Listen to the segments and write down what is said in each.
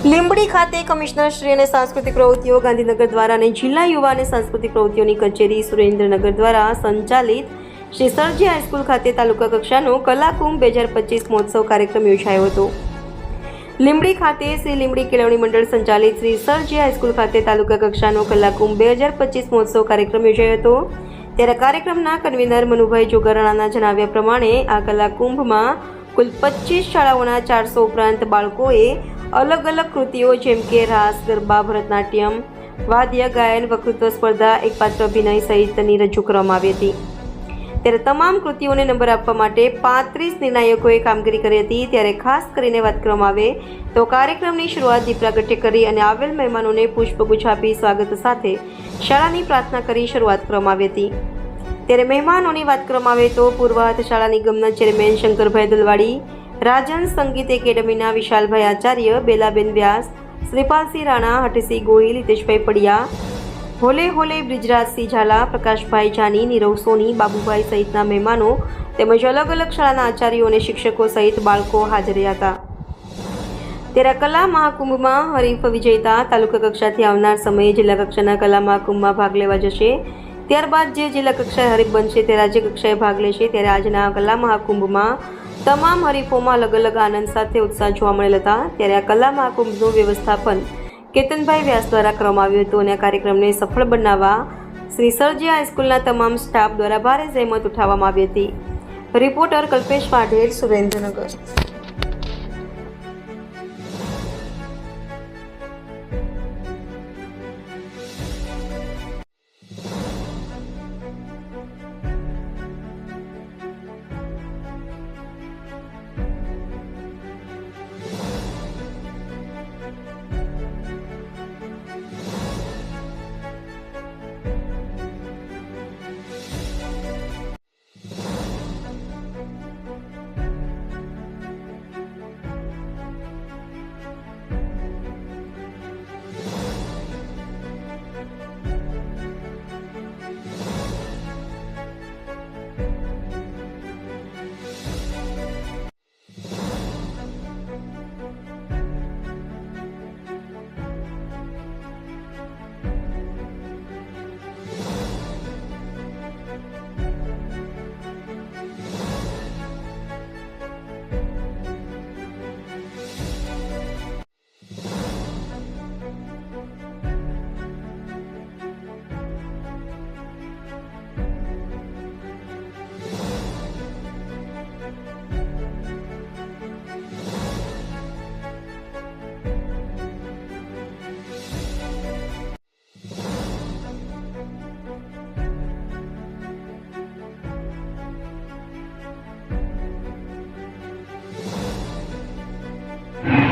લીંબડી ખાતે કમિશનર શ્રી અને સાંસ્કૃતિક પ્રવૃત્તિઓ ગાંધીનગર દ્વારા અને જિલ્લા યુવા અને સાંસ્કૃતિક પ્રવૃત્તિઓની કચેરી સુરેન્દ્રનગર દ્વારા સંચાલિત શ્રી સરજી હાઈસ્કૂલ ખાતે તાલુકા કક્ષાનો કલાકુંભ 2025 મહોત્સવ કાર્યક્રમ યોજાયો હતો। લીંબડી ખાતે શ્રી લીંબડી કેળવણી મંડળ સંચાલિત શ્રી સરજી હાઈસ્કૂલ ખાતે તાલુકા કક્ષાનો કલાકુંભ 2025 મહોત્સવ કાર્યક્રમ યોજાયો હતો। ત્યારે કાર્યક્રમના કન્વીનર મનુભાઈ જોગરાણાના જણાવ્યા પ્રમાણે આ કલાકુંભમાં કુલ 25 શાળાઓના 400 ઉપરાંત બાળકોએ अलग अलग कृतियों जेम के रास, गरबा, भरतनाट्यम, वाद्य गायन, वक्तृत्व स्पर्धा, एक पात्र अभिनय सहितनी रजू करवामां आवी हती। त्यारे तमाम कृतिओने नंबर आपवा माटे 35 निर्णायकोए कामगीरी करी हती। त्यारे खास करीने वात करवामां आवे तो कार्यक्रमनी शरूआत दीप प्रागट्य करी अने आवेल महेमानोने पुष्पगुच्छ आपी स्वागत साथे शाळानी प्रार्थना करी शरूआत करवामां आवी हती। त्यारे महेमानोनी वात करवामां आवे तो पूर्व हाथ शाळा निगमना चेरमेन शंकरभाई दलवाड़ी, राजन संगीत एकेडमीना विशालभाई आचार्य, बेलाबेन व्यास, श्रीपालसिंह राणा, हठसिंह गोहिल, हितेशभाई पडिया, होले होले ब्रिજરાજસિંહ ઝાલા, प्रकाशभाई जानी, नीरव सोनी, बाबूभाई सहितना મહેમાનો તેમજ અલગ અલગ શાળાના આચાર્યો અને શિક્ષકો સહિત બાળકો હાજર રહ્યા હતા। ત્યારે કલા મહાકુંભમાં હરીફ વિજેતા તાલુકા કક્ષાથી આવનાર સમયે જિલ્લા કક્ષાના કલા મહાકુંભમાં ભાગ લેવા જશે। ત્યારબાદ જે જિલ્લા કક્ષાએ હરીફ બનશે તે રાજ્ય કક્ષાએ ભાગ લેશે। ત્યારે આજના કલા મહાકુંભમાં તમામ હરીફોમાં અલગ અલગ આનંદ સાથે ઉત્સાહ જોવા મળેલ હતા। ત્યારે આ કલા મહાકુંભનું વ્યવસ્થાપન કેતનભાઈ વ્યાસ દ્વારા કરવામાં આવ્યું હતું અને આ કાર્યક્રમને સફળ બનાવવા શ્રી સરજી હાઈસ્કૂલના તમામ સ્ટાફ દ્વારા ભારે જહેમત ઉઠાવવામાં આવી હતી। રિપોર્ટર કલ્પેશ વાઢેર, સુરેન્દ્રનગર।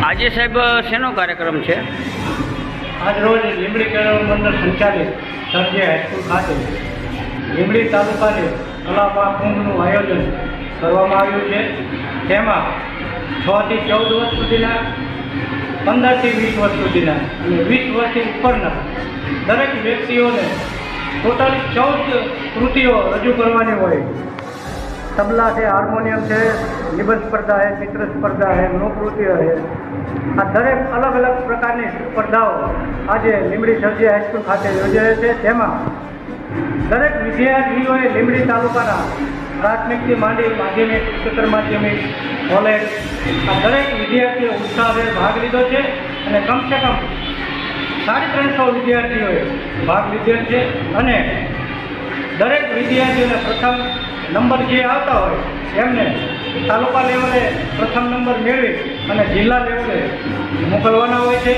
આજે સાહેબ શેનો કાર્યક્રમ છે? આજ રોજ લીંબડી કેળવણી મંડળ સંચાલિત સરજી હાઈસ્કૂલ ખાતે લીંબડી તાલુકાની કલા મહાકુંભનું આયોજન કરવામાં આવ્યું છે। તેમાં 6 થી 14 વર્ષ સુધીના, 15 થી 20 વર્ષ સુધીના અને 20 વર્ષથી ઉપરના દરેક વ્યક્તિઓને ટોટલ 14 કૃતિઓ રજૂ કરવાની હોય। तबला है, हारमोनियम है, निबंध स्पर्धा है, चित्र स्पर्धा है, नृत्य है। आ दरेक अलग अलग प्रकारनी स्पर्धाओं आज લીંબડી સરજી हाईस्कूल खाते योजाए छे। तेमां दरेक विद्यार्थीओए લીંબડી तालुकाना प्राथमिकथी मांडी माध्यमिक, उच्चतर माध्यमिक, कॉलेज आ दरेक विद्यार्थीओ उत्साहे भाग लीधो छे अने कम से कम 350 विद्यार्थीओए भाग लीधो छे अने दरेक विद्यार्थीओने प्रथम नंबर जे आता हो एमने तालुका लेवले प्रथम नंबर मेळवी अने जिल्ला लेवले मोकलवाना होय छे।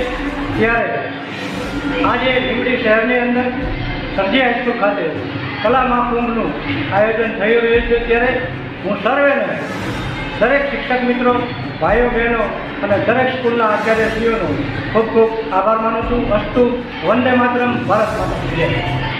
त्यारे आज લીંબડી शहरनी अंदर सरजी हाईस्कूल खाते कला महाकुंभનું आयोजन थई रह्युं छे। त्यारे हूँ सर्वेने दरेक शिक्षक मित्रों, भाईओ बहनों अने दरेक स्कूलना आचार्यश्रीओनो खूब खूब आभार मानु छुं। अस्तु। वंदे मातरम। भारत माता की जय।